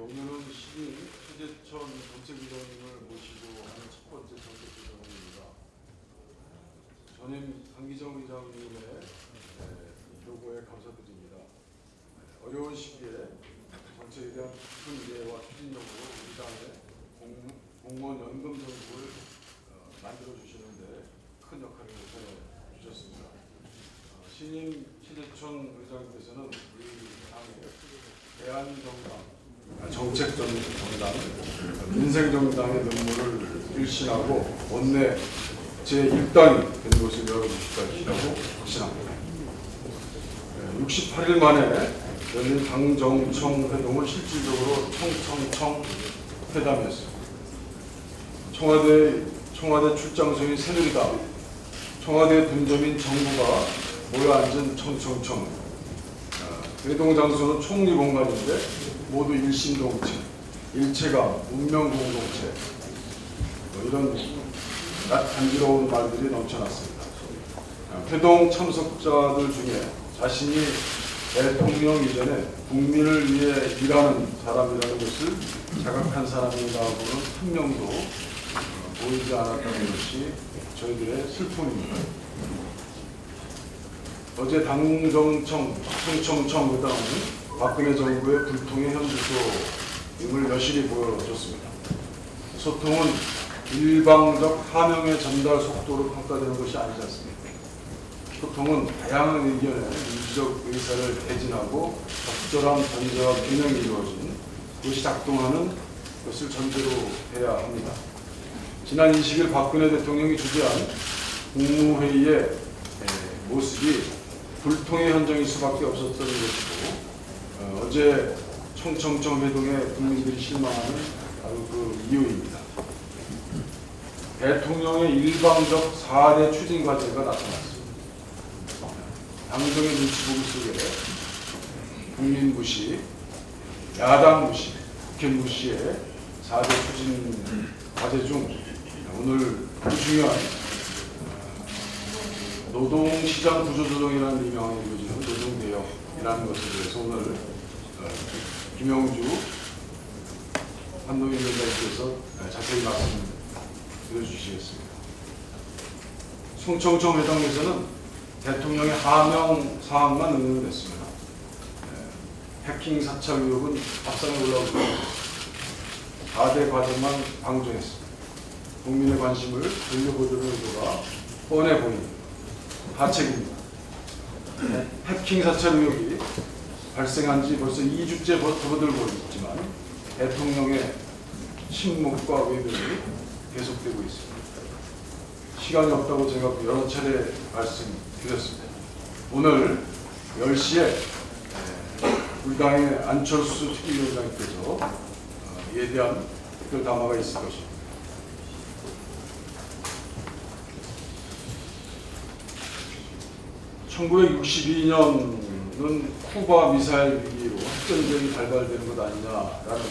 오늘은 신임 최재천 정책위원님을 모시고 하는 첫 번째 정책기자회견입니다. 전임 강기정 의장님의 요구에 감사드립니다. 어려운 시기에 정책에 대한 깊은 이해와 추진력으로 우리 당의 공무원 연금 정책을 만들어 주시는데 큰 역할을 해 주셨습니다. 신임 최재천 의장님께서는 우리 당의 대한정당, 정책정당, 민생정당의 면모를 일신하고 원내 제1당이 된 것을 열어주실 것이라고 확신합니다. 68일 만에 열린 당정청 회동은 실질적으로 청청청 회담이었습니다. 청와대 출장소인 새누리당, 청와대 분점인 정부가 모여 앉은 청청청. 회동 장소는 총리공간인데 모두 일심동체, 일체감, 운명공동체, 이런 간지러운 말들이 넘쳐났습니다. 회동 참석자들 중에 자신이 대통령 이전에 국민을 위해 일하는 사람이라는 것을 자각한 사람이라고는 한 명도 보이지 않았다는 것이 저희들의 슬픔입니다. 어제 당정청 회담은 박근혜 정부의 불통의 현주소임을 여실히 보여줬습니다. 소통은 일방적 하명의 전달 속도로 평가되는 것이 아니지 않습니까? 소통은 다양한 의견의 민주적 의사를 대진하고 적절한 전제와 균형이 이루어진 그것이 작동하는 것을 전제로 해야 합니다. 지난 20일 박근혜 대통령이 주재한 국무회의의 모습이 불통의 현장일 수밖에 없었던 것이고 어제 청청청 회동에 국민들이 실망하는 바로 그 이유입니다. 대통령의 일방적 4대 추진 과제가 나타났습니다. 당정의 눈치보기 속에 국민 무시, 야당 무시, 국회 무시의 4대 추진 과제 중 오늘 아주 중요한 노동시장 구조조정이라는 명명이 이루어지는 노동개혁이라는 것에 대해서 오늘 김영주 한동훈위원장께서 자세히 말씀드려 주시겠습니다. 청청청 회담에서는 대통령의 하명 사항만 응용됐습니다. 해킹 사찰 의혹은 밥상에 올라오고 4대 과제만 방조했습니다. 국민의 관심을 돌려보려는 의도가 뻔해 보입니다. 하책입니다. 해킹 사찰 의혹이 발생한 지 벌써 2주째 접어들고 있지만 대통령의 침묵과 외면이 계속되고 있습니다. 시간이 없다고 제가 여러 차례 말씀드렸습니다. 오늘 10시에 우리 당의 안철수 특위위원장께서 이에 대한 특별 담화가 있을 것입니다. 1962년은 쿠바 미사일 위기로 핵전쟁이 발발되는 것 아니냐라는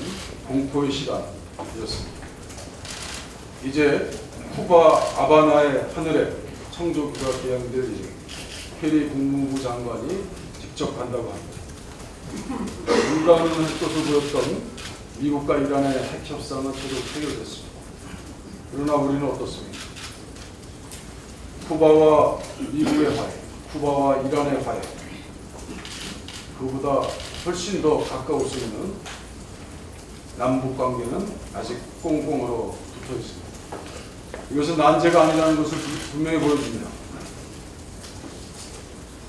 공포의 시간이었습니다. 이제 쿠바 하바나의 하늘에 청조기가 개양될 케리 국무부 장관이 직접 간다고 합니다. 불가능한 것을 보였던 미국과 이란의 핵 협상은 최종 해결됐습니다. 그러나 우리는 어떻습니까? 쿠바와 미국의 화해, 쿠바와 이란의 화해, 그보다 훨씬 더 가까울 수 있는 남북 관계는 아직 꽁꽁 얼어 붙어 있습니다. 이것은 난제가 아니라는 것을 분명히 보여줍니다.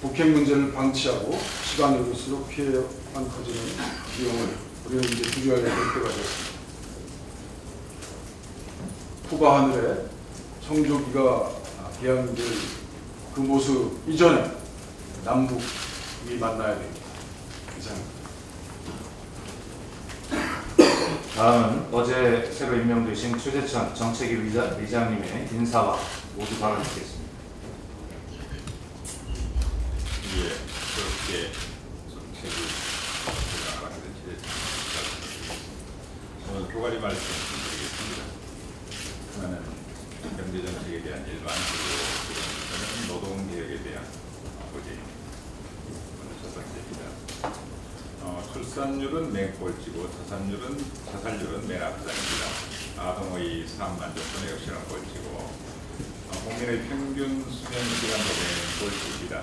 북핵 문제를 방치하고 시간이 흐를수록 피해만 커지는 비용을 우리는 이제 비교해야 될 때가 됐습니다. 쿠바 하늘에 청조기가 개양될 그 모습 이전에 남북이 만나야 됩니다. 이상입니다. 다음은 어제 새로 임명되신 최재천 정책위 의장님의 인사와 모두 발언 듣겠습니다. 예, 그렇게 정책을 나가는 최재천 오늘 두 가지 말씀드리겠습니다. 하나는 경제정책에 대한 일반적으로 노동개혁에 대한 고지, 첫 번째입니다. 출산율은 맨 꼴찌고 자살률은 맨 앞장입니다. 아동의 삶 만족도는 역시나 꼴찌고 국민의 평균 수면 시간도 맨 꼴찌입니다.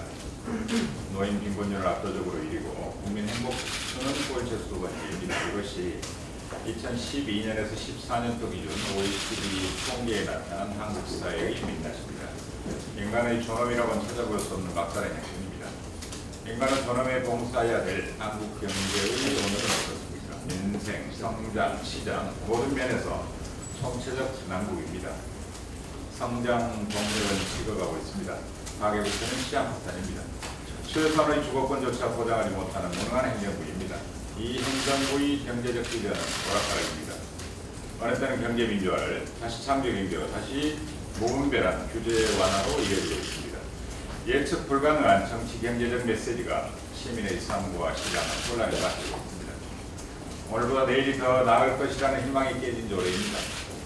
노인 빈곤율은 압도적으로 1위고 국민 행복지수는 꼴찌 수번입니다. 이것이 2012년에서 14년도 기준 OECD 통계에 나타난 한국 사회의 민낯입니다. 인간의 존엄이라고는 찾아볼 수 없는 막달의 행동입니다. 인간은 존엄에 봉사해야 될 한국 경제의 오늘은 어떻습니까? 민생, 성장, 시장 모든 면에서 총체적 난국입니다. 성장 동력은 식어가고 있습니다. 가계부채는 시장폭탄입니다. 최소한의 주거권조차 보장하지 못하는 무능한 행정부입니다. 이 행정부의 경제적 비전은 오락가락입니다. 어느 때는 경제민주화를, 다시 창조경제와 다시 무분별한 규제 완화로 이어지고 있습니다. 예측 불가능한 정치 경제적 메시지가 시민의 삶과 시장을 혼란에 빠뜨리고 있습니다. 오늘보다 내일이 더 나을 것이라는 희망이 깨진 지 오래입니다.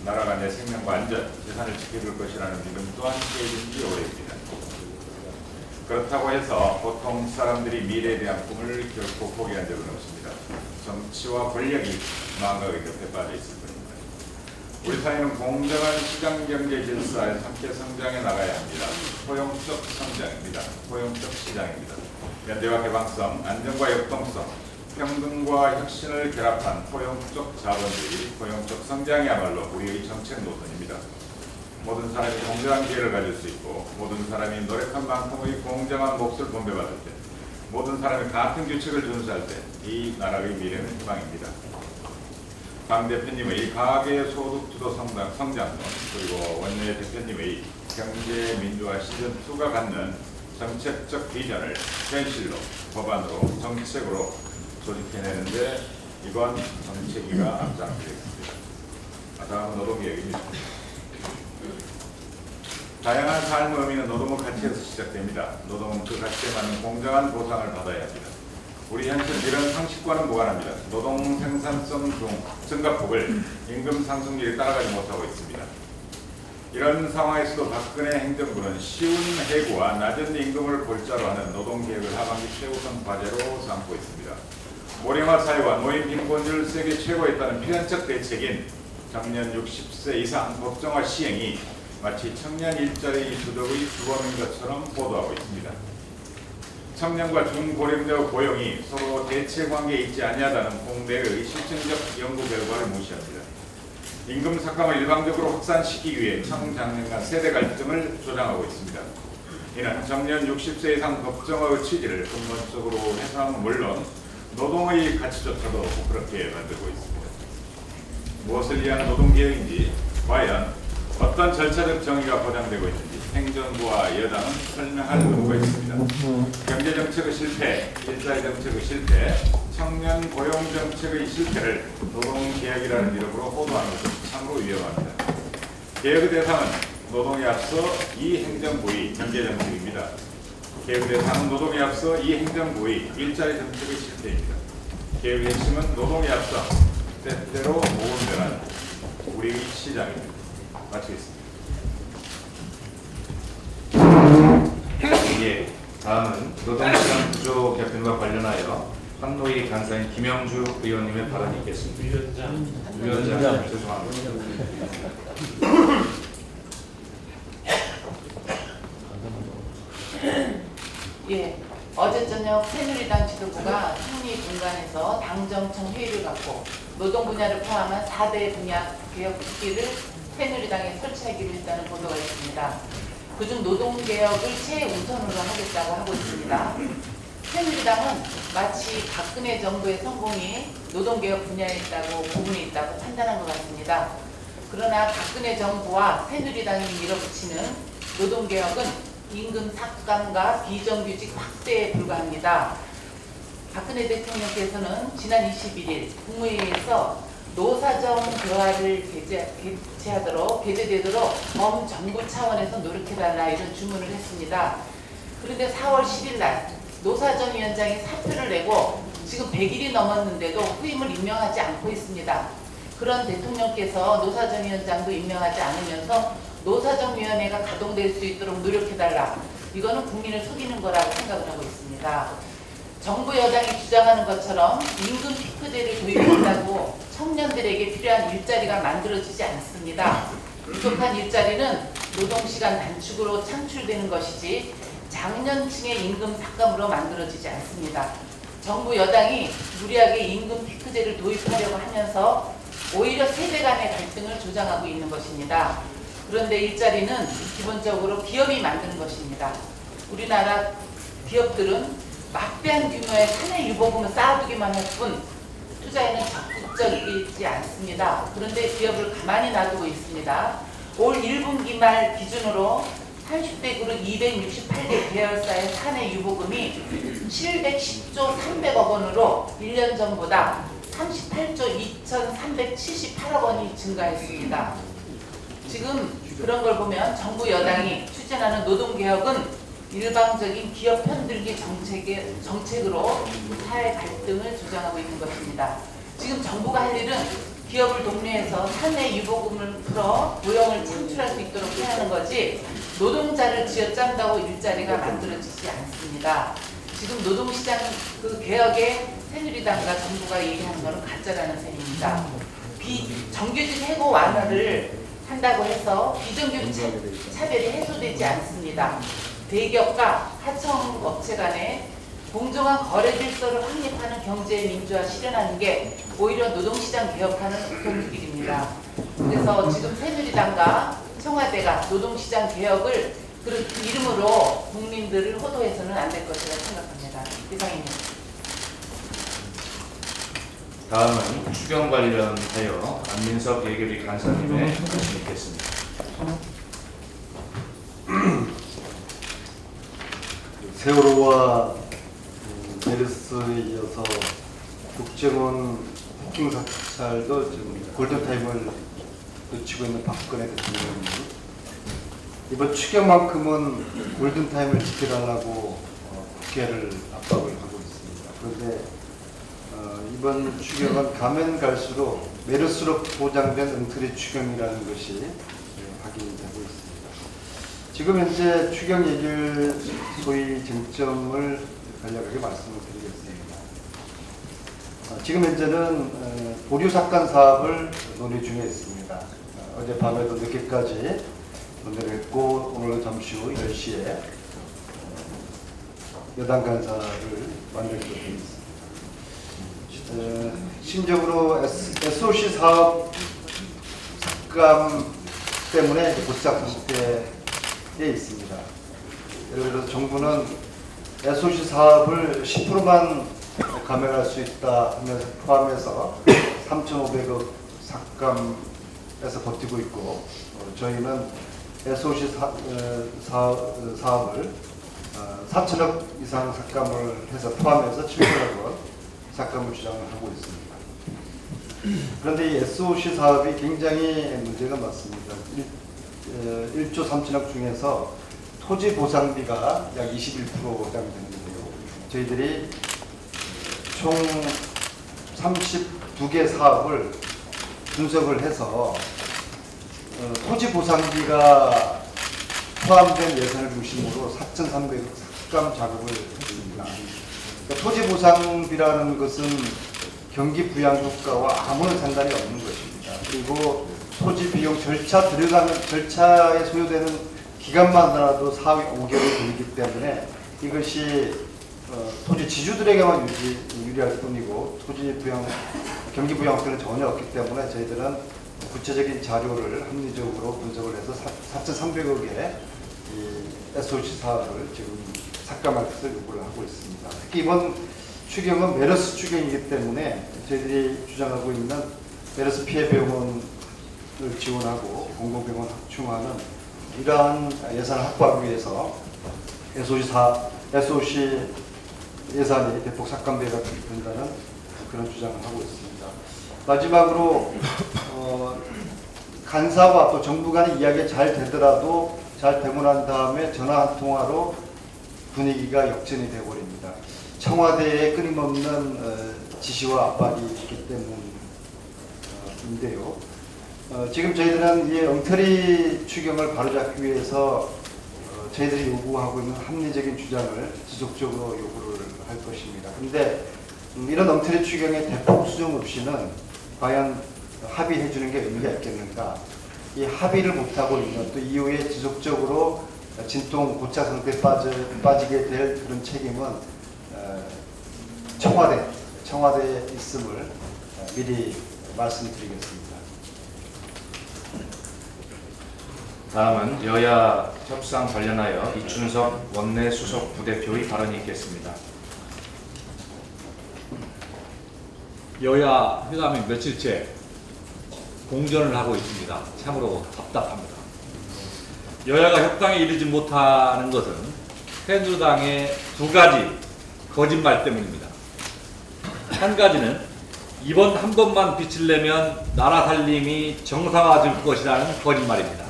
나라가 내 생명과 안전, 재산을 지켜줄 것이라는 믿음 또한 깨진 지 오래입니다. 그렇다고 해서 보통 사람들이 미래에 대한 꿈을 결코 포기한 적은 없습니다. 정치와 권력이 망각의 곁에 빠져 있을 뿐입니다. 우리 사회는 공정한 시장경제 질서에 함께 성장해 나가야 합니다. 포용적 성장입니다. 포용적 시장입니다. 연대와 개방성, 안정과 역동성, 평등과 혁신을 결합한 포용적 자본주의, 포용적 성장이야말로 우리의 정책 노선입니다. 모든 사람이 공정한 기회를 가질 수 있고 모든 사람이 노력한 만큼의 공정한 몫을 분배받을 때 모든 사람이 같은 규칙을 준수할 때 이 나라의 미래는 희망입니다. 강 대표님의 가계소득 주도 성장론 그리고 원내 대표님의 경제민주화 시즌2가 갖는 정책적 비전을 현실로, 법안으로, 정책으로 조직해내는데 이번 정책위가 앞장서겠습니다. 다음은 노동개혁입니다. 다양한 삶의 의미는 노동의 가치에서 시작됩니다. 노동은 그 가치에 맞는 공정한 보상을 받아야 합니다. 우리 현실 이런 상식과는 무관합니다. 노동 생산성 증가폭을 임금 상승률이 따라가지 못하고 있습니다. 이런 상황에서도 박근혜 행정부는 쉬운 해고와 낮은 임금을 골자로 하는 노동개혁을 하반기 최우선 과제로 삼고 있습니다. 고령화 사회와 노인 빈곤율 세계 최고에 따른 필연적 대책인 청년 60세 이상 법정화 시행이 마치 청년 일자리 부족의 주범인 것처럼 보도하고 있습니다. 청년과 중고령자 고용이 서로 대체 관계에 있지 아니하다는 공대의 실증적 연구 결과를 무시합니다. 임금 삭감을 일방적으로 확산시키기 위해 청장년 간 세대 갈등을 조장하고 있습니다. 이는 청년 60세 이상 법정화의 취지를 근본적으로 해소하는 물론 노동의 가치조차도 그렇게 만들고 있습니다. 무엇을 위한 노동개혁인지 과연 어떤 절차적 정의가 보장되고 있는지 행정부와 여당은 설명할 의무가 있습니다. 경제정책의 실패, 일자리 정책의 실패, 청년 고용 정책의 실패를 노동개혁이라는 이름으로 호도하는 것은 참으로 위험합니다. 개혁의 대상은 노동에 앞서 이 행정부의 경제정책입니다. 개혁의 대상은 노동에 앞서 이 행정부의 일자리 정책의 실패입니다. 개혁의 핵심은 노동에 앞서 때때로 무분별한 우리의 시장입니다. 마치겠습니다. 예, 다음은 노동시장 구조 개편과 관련하여 한노위 간사인 김영주 의원님의 발언이 있겠습니다. 위원장 죄송합니다. 예, 어제 저녁 새누리당 지도부가 총리 분관에서 당정청 회의를 갖고 노동 분야를 포함한 4대 분야 개혁 특기를 새누리당에 설치하기로 했다는 보도가 있습니다. 그중 노동개혁을 최우선으로 하겠다고 하고 있습니다. 새누리당은 마치 박근혜 정부의 성공이 노동개혁 분야에 있다고 부분에 있다고 판단한 것 같습니다. 그러나 박근혜 정부와 새누리당이 밀어붙이는 노동개혁은 임금 삭감과 비정규직 확대에 불과합니다. 박근혜 대통령께서는 지난 21일 국무회의에서 노사정 대화를 개최되도록 범정부 차원에서 노력해달라 이런 주문을 했습니다. 그런데 4월 10일 날 노사정 위원장이 사표를 내고 지금 100일이 넘었는데도 후임을 임명하지 않고 있습니다. 그런 대통령께서 노사정 위원장도 임명하지 않으면서 노사정위원회가 가동될 수 있도록 노력해달라. 이거는 국민을 속이는 거라고 생각을 하고 있습니다. 정부 여당이 주장하는 것처럼 임금 피크제를 도입한다고 청년들에게 필요한 일자리가 만들어지지 않습니다. 부족한 일자리는 노동시간 단축으로 창출되는 것이지 장년층의 임금 삭감으로 만들어지지 않습니다. 정부 여당이 무리하게 임금 피크제를 도입하려고 하면서 오히려 세대 간의 갈등을 조장하고 있는 것입니다. 그런데 일자리는 기본적으로 기업이 만드는 것입니다. 우리나라 기업들은 막대한 규모의 사내 유보금을 쌓아두기만 할 뿐 투자에는 적극적이지 않습니다. 그런데 기업을 가만히 놔두고 있습니다. 올 1분기 말 기준으로 30대 그룹 268개 계열사의 사내 유보금이 710조 300억 원으로 1년 전보다 38조 2378억 원이 증가했습니다. 지금 그런 걸 보면 정부 여당이 추진하는 노동개혁은 일방적인 기업 편들기 정책으로 사회 갈등을 조장하고 있는 것입니다. 지금 정부가 할 일은 기업을 독려해서 사내 유보금을 풀어 고용을 창출할 수 있도록 해야 하는 거지 노동자를 쥐어짠다고 일자리가 만들어지지 않습니다. 지금 노동시장 그 개혁에 새누리당과 정부가 얘기하는 것은 가짜라는 셈입니다. 정규직 해고 완화를 한다고 해서 비정규직 차별이 해소되지 않습니다. 대기업과 하청업체 간에 공정한 거래 질서를 확립하는 경제 민주화 실현하는 게 오히려 노동시장 개혁하는 우선 길입니다. 그래서 지금 새누리당과 청와대가 노동시장 개혁을 그 이름으로 국민들을 호도해서는 안 될 것이라 생각합니다. 이상입니다. 다음은 추경 관련하여 안민석 예결위 간사님의 말씀 있겠습니다. 세월호와 메르스에 이어서 국정원 해킹 사찰도 지금 골든타임을 놓치고 있는 박근혜 대통령이 이번 추경만큼은 골든타임을 지켜달라고 국회를 압박을 하고 있습니다. 그런데 이번 추경은 가면 갈수록 메르스로 보장된 엉터리 추경이라는 것이 확인이 되고 있습니다. 지금 현재 추경 예결 소위 쟁점을 간략하게 말씀을 드리겠습니다. 지금 현재는 보류 삭감 사업을 논의 중에 있습니다. 어젯밤에도 늦게까지 논의를 했고 오늘은 잠시 후 10시에 여당 간사를 만들 예정입니다. 심적으로 SOC 사업 삭감 때문에 고착 상태에 있습니다. 예를 들어서 정부는 SOC 사업을 10%만 감액할 수 있다 하면서 포함해서 3,500억 삭감에서 버티고 있고 저희는 SOC 사업을 4천억 이상 삭감을 해서 포함해서 7천억 원 삭감을 주장을 하고 있습니다. 그런데 이 SOC 사업이 굉장히 문제가 많습니다. 1조 3천억 중에서 토지 보상비가 약 21% 해당되는데요. 저희들이 총 32개 사업을 분석을 해서 토지 보상비가 포함된 예산을 중심으로 4,300억 삭감 작업을 했습니다. 그러니까 토지 보상비라는 것은 경기 부양 효과와 아무런 상관이 없는 것입니다. 그리고 토지 비용 절차에 소요되는 기간만 하더라도 4, 5개월이 걸리기 때문에 이것이 토지 지주들에게만 유리할 뿐이고 토지 부양, 경기 부양 효과는 전혀 없기 때문에 저희들은 구체적인 자료를 합리적으로 분석을 해서 4,300억의 SOC 사업을 지금 삭감할 것을 요구를 하고 있습니다. 특히 이번 추경은 메르스 추경이기 때문에 저희들이 주장하고 있는 메르스 피해 병원을 지원하고 공공병원 확충하는 이러한 예산을 확보하기 위해서 SOC 예산이 대폭 삭감되어야 된다는 그런 주장을 하고 있습니다. 마지막으로 간사와 또 정부 간의 이야기가 잘 되더라도 잘 되고 난 다음에 전화 한 통화로 분위기가 역전이 되어버립니다. 청와대에 끊임없는 지시와 압박이 있기 때문인데요. 지금 저희들은 이 엉터리 추경을 바로잡기 위해서 저희들이 요구하고 있는 합리적인 주장을 지속적으로 요구를 할 것입니다. 그런데 이런 엉터리 추경에 대폭 수정 없이는 과연 합의해 주는 게 의미가 있겠는가? 이 합의를 못하고 있는 또 이후에 지속적으로 진통 고차 상태에 빠지게 될 그런 책임은 청와대에 있음을 미리 말씀드리겠습니다. 다음은 여야 협상 관련하여 이춘석 원내 수석 부대표의 발언이 있겠습니다. 여야 회담이 며칠째 공전을 하고 있습니다. 참으로 답답합니다. 여야가 협상에 이르지 못하는 것은 새누리당의 두 가지 거짓말 때문입니다. 한 가지는 이번 한 번만 빛을 내면 나라 살림이 정상화될 것이라는 거짓말입니다.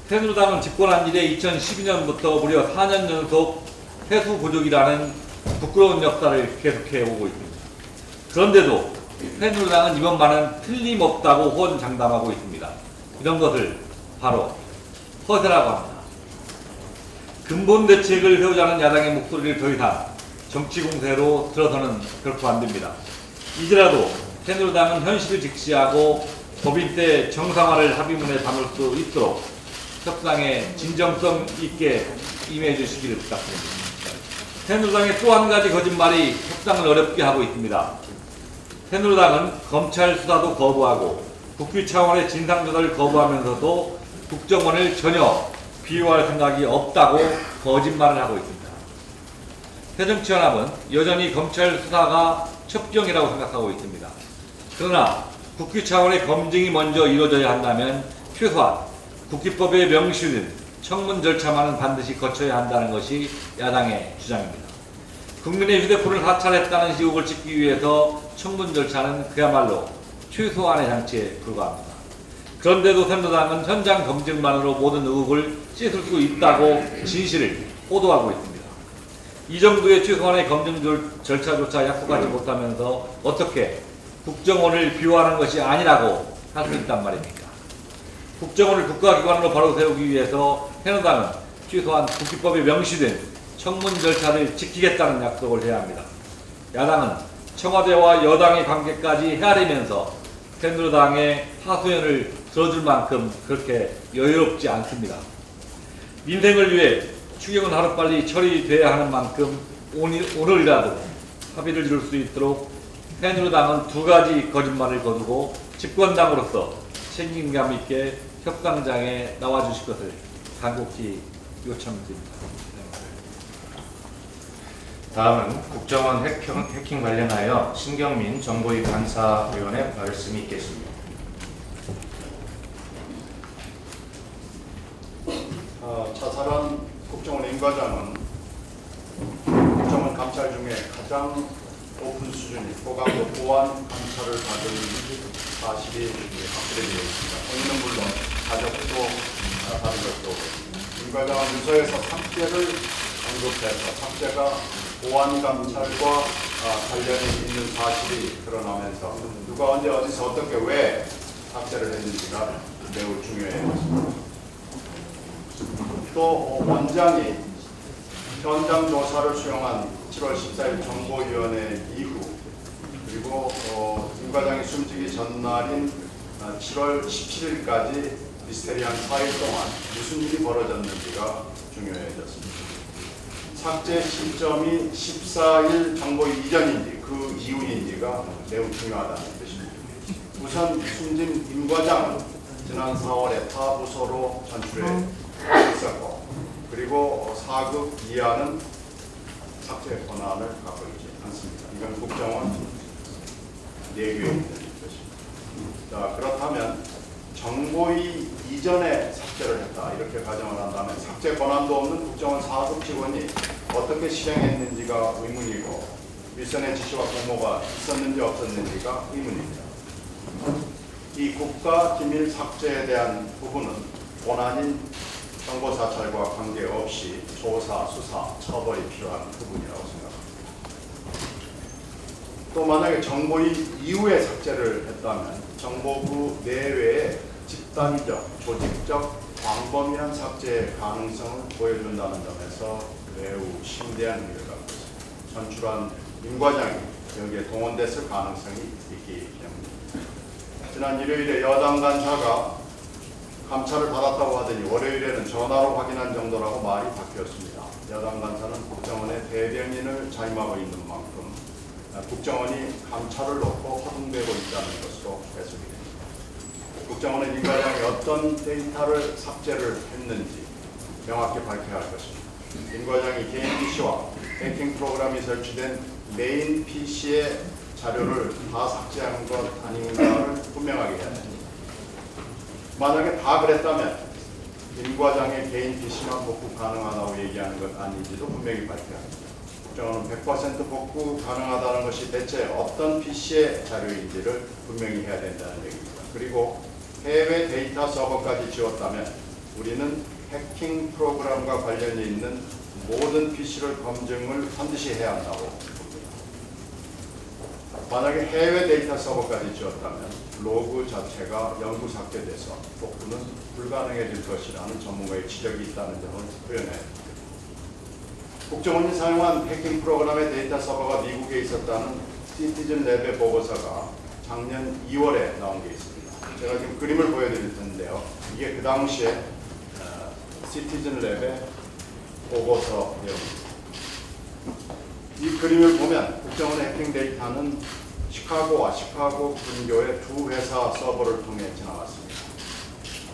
새누리당은 집권한 이래 2012년부터 무려 4년 연속 세수 부족이라는 부끄러운 역사를 계속해 오고 있습니다. 그런데도 새누리당은 이번만은 틀림없다고 호언장담하고 있습니다. 이런 것을 바로 허세라고 합니다. 근본 대책을 세우자는 야당의 목소리를 더 이상 정치 공세로 들어서는 결코 안 됩니다. 이제라도 새누리당은 현실을 직시하고 법인 때 정상화를 합의문에 담을 수 있도록 협상에 진정성 있게 임해 주시기를 부탁드립니다. 새누리당의 또 한 가지 거짓말이 협상을 어렵게 하고 있습니다. 새누리당은 검찰 수사도 거부하고 국회 차원의 진상조사를 거부하면서도 국정원을 전혀 비호할 생각이 없다고 거짓말을 하고 있습니다. 새정치연합은 여전히 검찰 수사가 첩경이라고 생각하고 있습니다. 그러나 국회 차원의 검증이 먼저 이루어져야 한다면 최소한 국기법에 명시된 청문 절차만은 반드시 거쳐야 한다는 것이 야당의 주장입니다. 국민의 휴대폰을 사찰했다는 시국을 찍기 위해서 청문 절차는 그야말로 최소한의 장치에 불과합니다. 그런데도 새누리당은 현장 검증만으로 모든 의혹을 씻을 수 있다고 진실을 호도하고 있습니다. 이 정도의 최소한의 검증 절차조차 약속하지 못하면서 어떻게 국정원을 비호하는 것이 아니라고 할 수 있단 말입니까? 국정원을 국가기관으로 바로 세우기 위해서 새누리당은 최소한 국기법에 명시된 청문 절차를 지키겠다는 약속을 해야 합니다. 야당은 청와대와 여당의 관계까지 헤아리면서 새누리당의 하소연을 들어줄 만큼 그렇게 여유롭지 않습니다. 민생을 위해 추경은 하루빨리 처리돼야 하는 만큼 오늘이라도 합의를 이룰 수 있도록 새누리당은 두 가지 거짓말을 거두고 집권당으로서 책임감 있게 협상장에 나와주실 것을 간곡히 요청드립니다. 다음은 국정원 해킹 관련하여 신경민 정보위 감사위원의 말씀이 있겠습니다. 자살한 국정원 임과장은 국정원 감찰 중에 가장 높은 수준의 고강도 보안 감찰을 받은 사실이 확인되어 있습니다. 본인은 물론 가족도 받은 것도 임과장은 유서에서 삭제를 언급해서 삭제가 보안 감찰과 관련이 있는 사실이 드러나면서 누가 언제 어디서 어떻게 왜 삭제를 했는지가 매우 중요해요. 또 원장이 현장 조사를 수용한 7월 14일 정보위원회 이후 그리고 임과장이 숨지기 전날인 7월 17일까지 미스테리한 4일 동안 무슨 일이 벌어졌는지가 중요해졌습니다. 삭제 시점이 14일 정보위 이전인지 그 이후인지가 매우 중요하다는 뜻입니다. 우선 숨진 임과장은 지난 4월에 타 부서로 전출해 있었고 그리고 4급 이하는 삭제 권한을 갖고 있지 않습니다. 이건 국정원 내규에 있는 것입니다. 자, 그렇다면 정보위 이전에 삭제를 했다 이렇게 가정을 한다면 삭제 권한도 없는 국정원 4급 직원이 어떻게 실행했는지가 의문이고 윗선의 지시와 공모가 있었는지 없었는지가 의문입니다. 이 국가 기밀 삭제에 대한 부분은 본안인 정보 사찰과 관계없이 조사, 수사, 처벌이 필요한 부분이라고 생각합니다. 또 만약에 정보위 이후에 삭제를 했다면 정보부 내외의 집단적, 조직적 광범위한 삭제 가능성을 보여준다는 점에서 매우 심대한 의미를 갖고 있습니다. 선출한 임 과장이 여기에 동원됐을 가능성이 있기 때문입니다. 지난 일요일에 여당 간사가 감찰을 받았다고 하더니 월요일에는 전화로 확인한 정도라고 말이 바뀌었습니다. 여당 간사는 국정원의 대변인을 자임하고 있는 만큼 국정원이 감찰을 놓고 허둥대고 있다는 것으로 해석이 됩니다. 국정원은 임 과장이 어떤 데이터를 삭제를 했는지 명확히 밝혀야 할 것입니다. 임 과장이 개인 PC와 해킹 프로그램이 설치된 메인 PC의 자료를 다 삭제한 것 아닌가를 분명하게 해야 됩니다. 만약에 다 그랬다면 임 과장의 개인 PC만 복구 가능하다고 얘기하는 것 아닌지도 분명히 밝혀야 합니다. 국정원은 100% 복구 가능하다는 것이 대체 어떤 PC의 자료인지를 분명히 해야 된다는 얘기입니다. 그리고 해외 데이터 서버까지 지웠다면 우리는 해킹 프로그램과 관련이 있는 모든 PC를 검증을 반드시 해야 한다고 봅니다. 만약에 해외 데이터 서버까지 지웠다면 로그 자체가 영구 삭제돼서 복구는 불가능해질 것이라는 전문가의 지적이 있다는 점을 표현해야 합니다. 국정원이 사용한 해킹 프로그램의 데이터 서버가 미국에 있었다는 시티즌 랩의 보고서가 작년 2월에 나온 게 있습니다. 제가 지금 그림을 보여드릴 텐데요. 이게 그 당시에 시티즌 랩의 보고서 내용입니다. 이 그림을 보면 국정원의 해킹 데이터는 시카고와 시카고 분교의 두 회사 서버를 통해 지나갔습니다.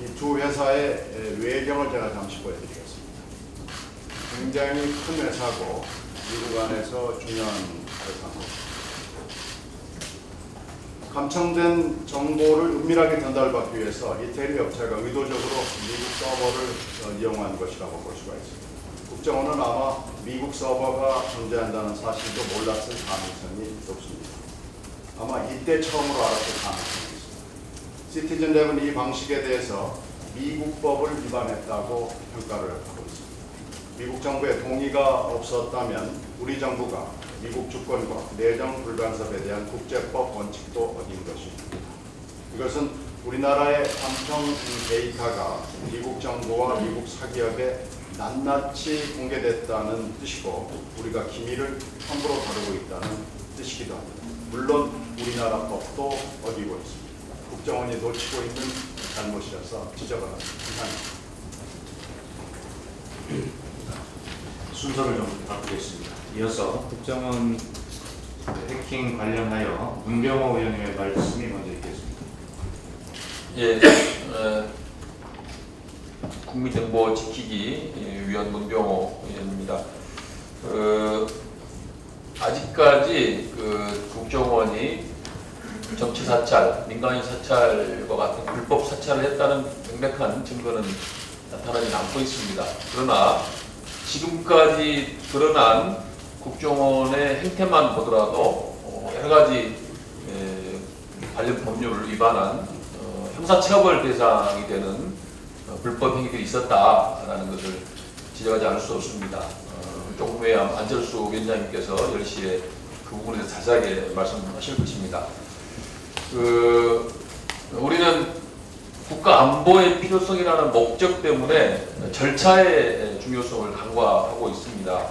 이 두 회사의 외경을 제가 잠시 보여드리겠습니다. 굉장히 큰 회사고 미국 안에서 중요한 회사입니다. 감청된 정보를 은밀하게 전달받기 위해서 이태리 업체가 의도적으로 미국 서버를 이용한 것이라고 볼 수가 있습니다. 국정원은 아마 미국 서버가 존재한다는 사실도 몰랐을 가능성이 높습니다. 아마 이때 처음으로 알았을 가능성이 있습니다. 시티즌랩은 이 방식에 대해서 미국 법을 위반했다고 평가를 하고 있습니다. 미국 정부의 동의가 없었다면 우리 정부가 미국 주권과 내정 불간섭에 대한 국제법 원칙도 어긴 것입니다. 이것은 우리나라의 감청 데이터가 미국 정부와 미국 사기업에 낱낱이 공개됐다는 뜻이고 우리가 기밀을 함부로 다루고 있다는 뜻이기도 합니다. 물론 우리나라 법도 어기고 있습니다. 국정원이 놓치고 있는 잘못이라서 지적을 합니다. 이상입니다. 순서를 좀 바꾸겠습니다. 이어서 국정원 해킹 관련하여 문병호 의원님의 말씀이 먼저 있겠습니다. 예, 국민정보 지키기 위원 문병호 의원입니다. 아직까지 국정원이 정치 사찰, 민간인 사찰과 같은 불법 사찰을 했다는 명백한 증거는 나타나지 않고 있습니다. 그러나 지금까지 드러난 국정원의 행태만 보더라도 여러 가지 관련 법률을 위반한 형사처벌 대상이 되는 불법 행위들이 있었다라는 것을 지적하지 않을 수 없습니다. 조금 후에 안철수 위원장님께서 10시에 그 부분에 대해서 자세하게 말씀하실 것입니다. 우리는 국가 안보의 필요성이라는 목적 때문에 절차의 중요성을 간과하고 있습니다.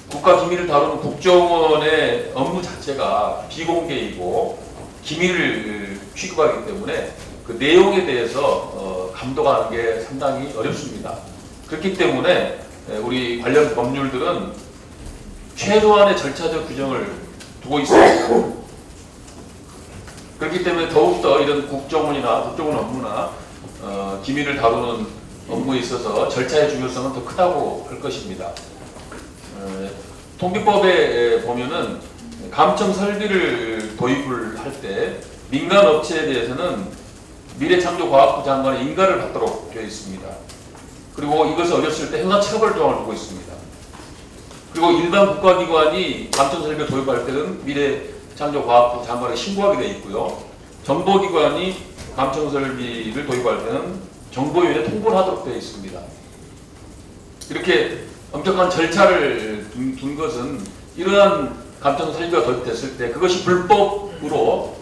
국가 기밀을 다루는 국정원의 업무 자체가 비공개이고 기밀을 취급하기 때문에 그 내용에 대해서 감독하는 게 상당히 어렵습니다. 그렇기 때문에 우리 관련 법률들은 최소한의 절차적 규정을 두고 있습니다. 그렇기 때문에 더욱더 이런 국정원 업무나 기밀을 다루는 업무에 있어서 절차의 중요성은 더 크다고 할 것입니다. 통계법에 보면은 감청 설비를 도입을 할 때 민간 업체에 대해서는 미래창조과학부 장관의 인가를 받도록 되어 있습니다. 그리고 이것을 어겼을 때 형사처벌 조항을 두고 있습니다. 그리고 일반 국가기관이 감청 설비를 도입할 때는 미래창조과학부 장관에 신고하게 되어 있고요. 정보기관이 감청 설비를 도입할 때는 정보위원회에 통보를 하도록 되어 있습니다. 이렇게 엄격한 절차를 둔 것은 이러한 감청 설비가 도입됐을 때 그것이 불법으로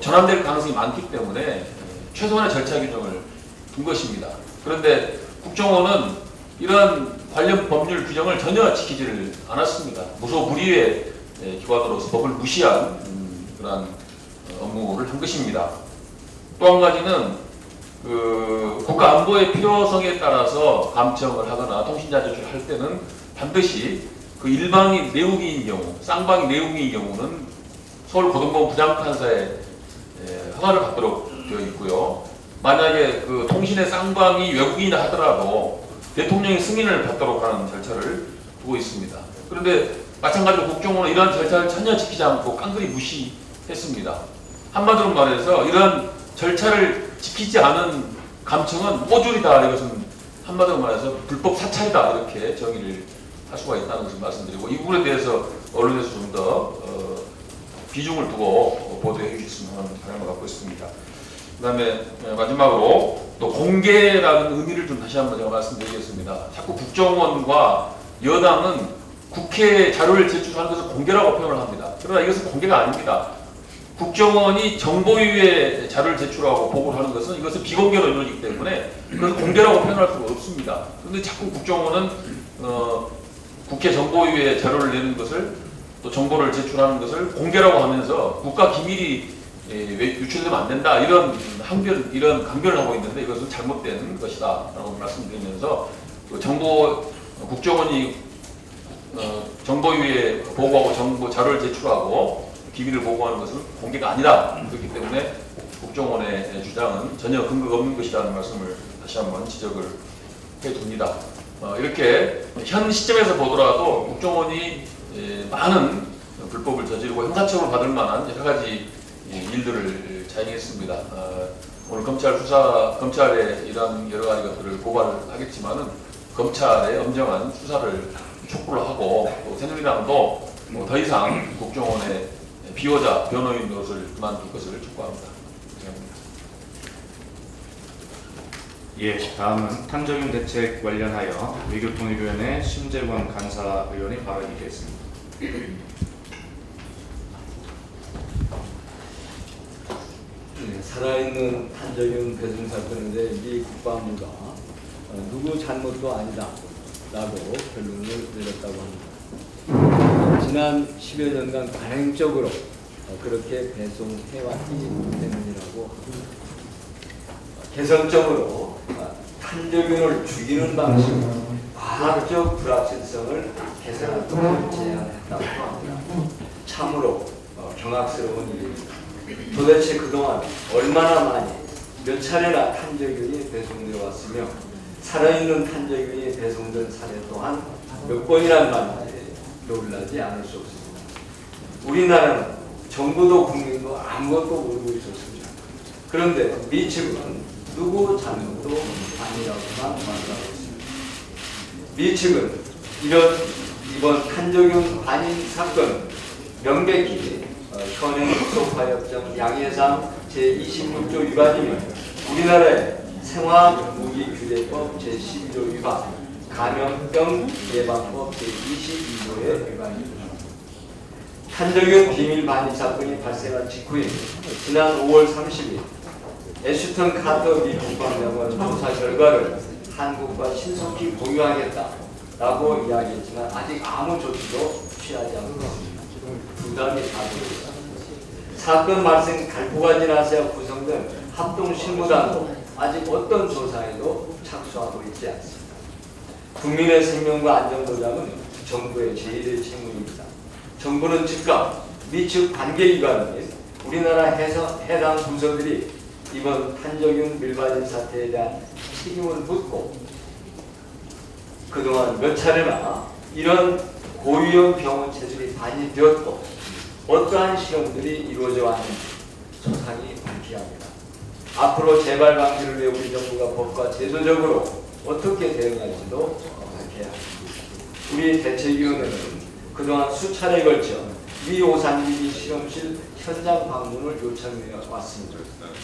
전환될 가능성이 많기 때문에 최소한의 절차 규정을 둔 것입니다. 그런데 국정원은 이러한 관련 법률 규정을 전혀 지키지를 않았습니다. 무소불위의 기관으로서 법을 무시한 그러한 업무를 한 것입니다. 또 한 가지는 국가 안보의 필요성에 따라서 감청을 하거나 통신자 제출을 할 때는 반드시 그 일방이 내우기인 경우, 쌍방이 내우기인 경우는 서울고등법원 부장판사의 허가를 받도록 되어 있고요. 만약에 그 통신의 쌍방이 외국인이라 하더라도 대통령의 승인을 받도록 하는 절차를 두고 있습니다. 그런데 마찬가지로 국정원은 이러한 절차를 전혀 지키지 않고 깡그리 무시했습니다. 한마디로 말해서 이러한 절차를 지키지 않은 감청은 꼬줄이다. 이것은 한마디로 말해서 불법 사찰이다. 이렇게 정의를 할 수가 있다는 것을 말씀드리고, 이 부분에 대해서 언론에서 좀 더 비중을 두고 보도해 주셨으면 하는 바람을 갖고 있습니다. 그 다음에 마지막으로 또 공개라는 의미를 좀 다시 한번 제가 말씀드리겠습니다. 자꾸 국정원과 여당은 국회에 자료를 제출하는 것을 공개라고 표현을 합니다. 그러나 이것은 공개가 아닙니다. 국정원이 정보위에 자료를 제출하고 보고를 하는 것은 이것은 비공개로 이루어지기 때문에 그것을 공개라고 표현할 수가 없습니다. 그런데 자꾸 국정원은 국회 정보위에 자료를 내는 것을 또 정보를 제출하는 것을 공개라고 하면서 국가 기밀이 유출되면 안 된다, 이런 강변을 하고 있는데 이것은 잘못된 것이다라고 말씀드리면서 국정원이 정보위에 보고하고 정보 자료를 제출하고 기밀을 보고하는 것은 공개가 아니다. 그렇기 때문에 국정원의 주장은 전혀 근거가 없는 것이라는 말씀을 다시 한번 지적을 해둡니다. 이렇게 현 시점에서 보더라도 국정원이 많은 불법을 저지르고 형사처벌을 받을 만한 여러 가지 일들을 자행했습니다. 오늘 검찰의 이런 여러 가지 것들을 고발을 하겠지만은 검찰의 엄정한 수사를 촉구를 하고, 또 새누리당도 더 이상 국정원의 비호자 변호인 노릇을 그만둘 것을 촉구합니다. 감사합니다. 예, 다음은 탄저균 대책 관련하여 외교통일위원회 심재권 간사의원이 발언이겠습니다. 살아있는 탄저균 배송 사건에 대해 미 국방부가 누구 잘못도 아니다 라고 결론을 내렸다고 합니다. 지난 10여 년간 관행적으로 그렇게 배송해왔기 때문이라고 합니다. 개성적으로 탄저균을 죽이는 방식으로 과학적 불확실성을 개선하도록 제안했다고 합니다. 참으로 경악스러운 일입니다. 도대체 그동안 얼마나 많이 몇 차례나 탄저균이 배송되어 왔으며 살아있는 탄저균이 배송된 사례 또한 몇 번이란 말인지 놀라지 않을 수 없습니다. 우리나라는 정부도 국민도 아무것도 모르고 있었습니다. 그런데 미 측은 누구 잘못도 아니라고만 말하고 있습니다. 미 측은 이번 탄저균 반인 사건 명백히 현행 소파협정 양해상 제26조 위반이며 우리나라의 생화무기규제법 제12조 위반, 감염병 예방법 제22조의 위반입니다. 탄저균 비밀 반입 사건이 발생한 직후인 지난 5월 30일 애슈턴 카터 미 국방장관 조사 결과를 한국과 신속히 공유하겠다라고 이야기했지만 아직 아무 조치도 취하지 않고 있습니다. 부담이 가중됩니다. 사건 발생 갈고가 지나서 구성된 합동신무단도 아직 어떤 조사에도 착수하고 있지 않습니다. 국민의 생명과 안전 보장은 정부의 제1의 책무입니다. 정부는 즉각 미측 관계기관 및 우리나라 해당 부서들이 이번 탄저균 밀반입 사태에 대한 책임을 묻고 그동안 몇 차례나 이런 고위험 병원 체질이 반입되었고 어떠한 실험들이 이루어져 왔는지 소상히 밝혀야 합니다. 앞으로 재발 방지를 위해 우리 정부가 법과 제도적으로 어떻게 대응할지도 밝혀야 합니다. 우리 대책위원회는 그동안 수차례에 걸쳐 미 오산기기 실험실 현장 방문을 요청해 왔습니다.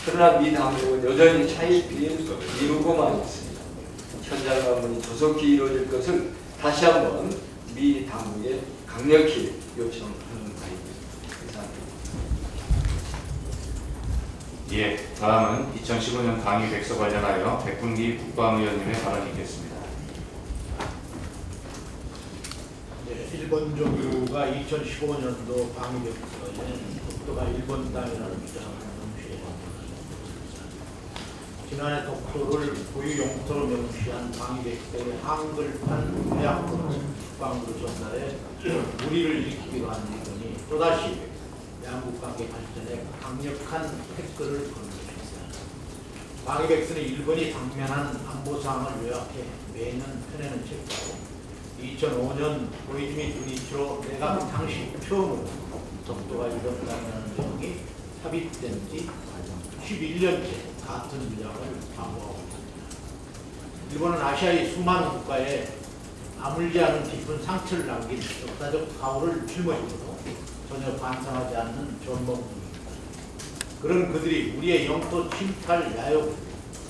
그러나 미 당국은 여전히 차일피일 미루고만 있습니다. 현장 방문이 조속히 이루어질 것을 다시 한번 미 당국에 강력히 요청하는 바입니다. 감사합니다. 예, 다음은 2015년 당위 백서 관련하여 백분기 국방위원님의 발언이 있겠습니다. 네, 일본 정부가 2015년도 방위백서에 독도가 일본 땅이라는 주장을 명시했습니다. 지난해 독도를 고유 영토로 명시한 방위백서의 한글판 요약본을 국방부로 전달해 무리를 일으키기로 한 일본이 또다시 양국 관계 발전에 강력한 태클을 건드렸습니다. 방위백서는 일본이 당면한 안보사항을 요약해 매년 펴내는 책이고 2005년 고이즈미 주니치로 내각 당시 처음으로 독도가 일본 땅이라는 내용이 삽입된 지 11년째 같은 주장을 반복하고 있습니다. 일본은 아시아의 수많은 국가에 아물지 않은 깊은 상처를 남긴 역사적 가오를 짊어지고도 전혀 반성하지 않는 전범국입니다. 그런 그들이 우리의 영토 침탈 야욕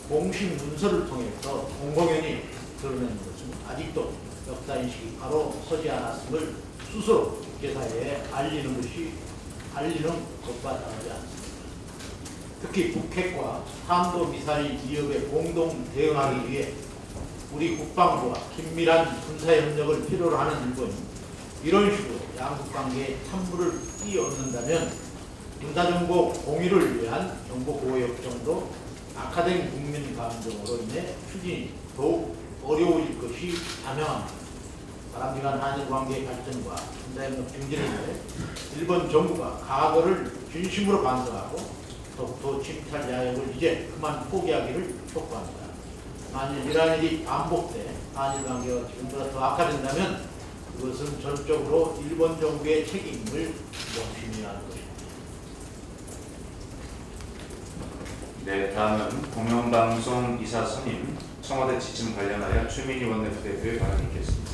공식 문서를 통해서 공공연히 드러내는 것은 아직도 역사인식이 바로 서지 않았음을 스스로 국제사회에 알리는 것과 다르지 않습니다. 특히 북핵과 탄도미사일 위협에 공동 대응하기 위해 우리 국방부와 긴밀한 군사협력을 필요로 하는 일본이 이런 식으로 양국관계에 찬물을 끼얹는다면 군사정보 공유를 위한 정보보호협정도 악화된 국민 감정으로 인해 추진이 더욱 어려워질 것이 자명합니다. 바람직한 한일 관계 발전과 군사협력 증진을 위해 일본 정부가 과거를 진심으로 반성하고 독도 침탈 야욕을 이제 그만 포기하기를 촉구합니다. 만일 이러한 일이 반복돼 한일 관계가 지금보다 더 악화된다면 그것은 전적으로 일본 정부의 책임을 명심해야 할 것입니다. 네, 다음은 공영방송 이사 선임 청와대 지침 관련하여 최민희 원내부대표의 발언이 있겠습니다.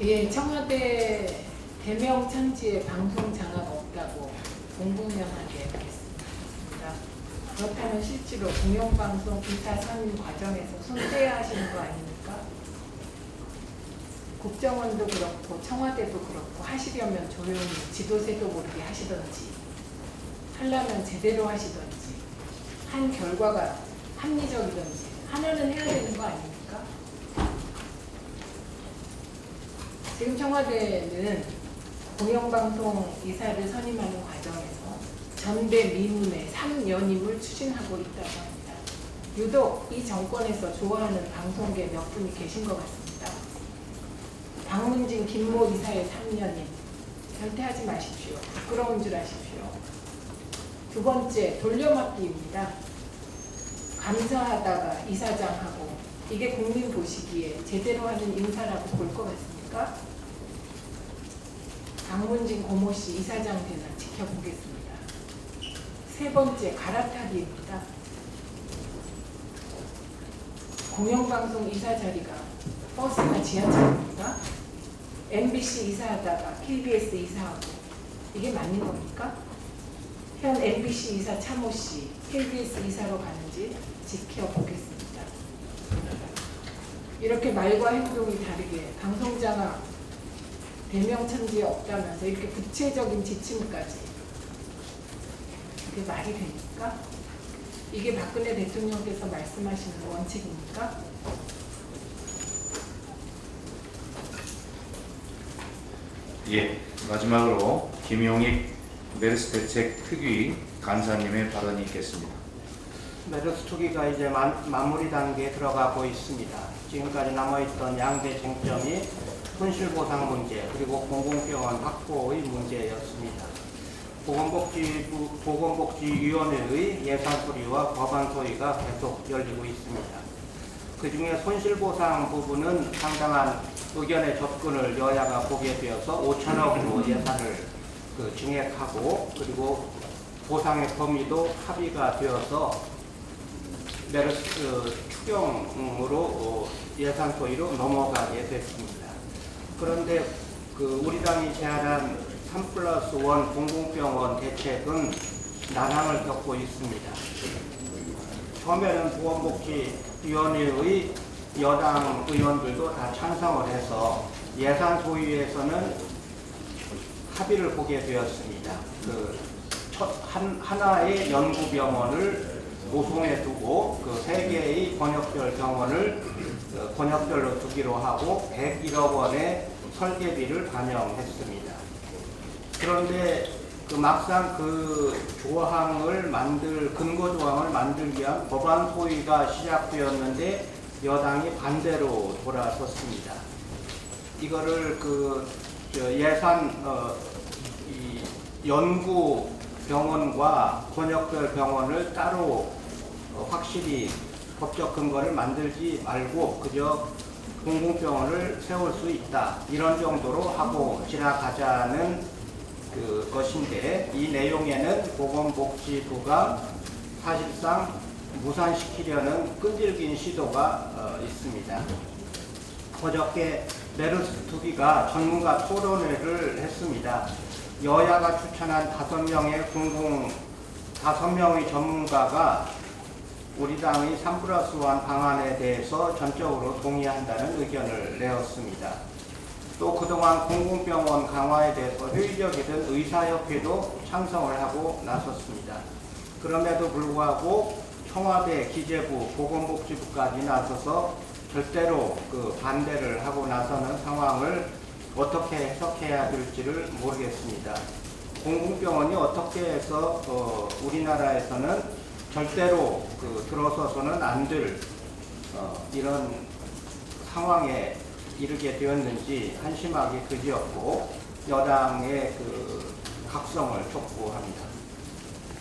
예, 청와대 대명 천지에 방송 장악 없다고 공공연하게 하겠습니다. 그렇다면 실제로 공영방송 이사 선임 과정에서 손대야 하시는 거 아닙니까? 국정원도 그렇고 청와대도 그렇고 하시려면 조용히 지도새도 모르게 하시던지 하려면 제대로 하시던지 한 결과가 합리적이던지 하나는 해야 되는 거 아닙니까? 지금 청와대는 공영방송 이사를 선임하는 과정에서 전대 미문의 3연임을 추진하고 있다고 합니다. 유독 이 정권에서 좋아하는 방송계 몇 분이 계신 것 같습니다. 박문진, 김모 이사의 3연임 절대하지 마십시오. 부끄러운 줄 아십시오. 두 번째, 돌려막기입니다. 감사하다가 이사장하고 이게 국민 보시기에 제대로 하는 인사라고 볼 것 같습니까? 박문진 고모씨 이사장 되나 지켜보겠습니다. 세 번째, 갈아타기입니다. 공영방송 이사 자리가 버스나 지하철입니까? MBC 이사하다가 KBS 이사하고 이게 맞는 겁니까? 현 MBC 이사 차모씨 KBS 이사로 가는지 지켜보겠습니다. 이렇게 말과 행동이 다르게 방송장악 대명천지에 없다면서 이렇게 구체적인 지침까지 이게 말이 됩니까? 이게 박근혜 대통령께서 말씀하시는 원칙입니까? 예, 마지막으로 김용익 메르스 대책 특위 간사님의 발언이 있겠습니다. 메르스 특위가 이제 마무리 단계에 들어가고 있습니다. 지금까지 남아있던 양대 쟁점이 손실보상 문제 그리고 공공병원 확보의 문제였습니다. 보건복지위원회의 예산 소리와 법안 소위가 계속 열리고 있습니다. 그 중에 손실보상 부분은 상당한 의견의 접근을 여야가 보게 되어서 5천억으로 예산을 증액하고 그리고 보상의 범위도 합의가 되어서 메르스 추경으로 예산 소위로 넘어가게 됐습니다. 그런데 우리 당이 제안한 3+1 공공병원 대책은 난항을 겪고 있습니다. 처음에는 보건복지위원회의 여당 의원들도 다 찬성을 해서 예산 소위에서는 합의를 보게 되었습니다. 하나의 연구병원을 모송해 두고 그 3개의 권역별 병원을 권역별로 두기로 하고 101억 원의 설계비를 반영했습니다. 그런데 막상 그 조항을 근거 조항을 만들기 위한 법안 소위가 시작되었는데 여당이 반대로 돌아섰습니다. 이거를 예산 이 연구 병원과 권역별 병원을 따로 확실히 법적 근거를 만들지 말고 그저 공공병원을 세울 수 있다 이런 정도로 하고 지나가자는 것인데 이 내용에는 보건복지부가 사실상 무산시키려는 끈질긴 시도가 있습니다. 어저께 메르스 투기가 전문가 토론회를 했습니다. 여야가 추천한 5명의 전문가가 우리 당의 3+1 방안에 대해서 전적으로 동의한다는 의견을 내었습니다. 또 그동안 공공병원 강화에 대해서 회의적이던 의사협회도 찬성을 하고 나섰습니다. 그럼에도 불구하고 청와대, 기재부, 보건복지부까지 나서서 절대로 반대를 하고 나서는 상황을 어떻게 해석해야 될지를 모르겠습니다. 공공병원이 어떻게 해서 우리나라에서는 절대로 들어서서는 안 될 이런 상황에 이르게 되었는지 한심하기 그지없고 여당의 각성을 촉구합니다.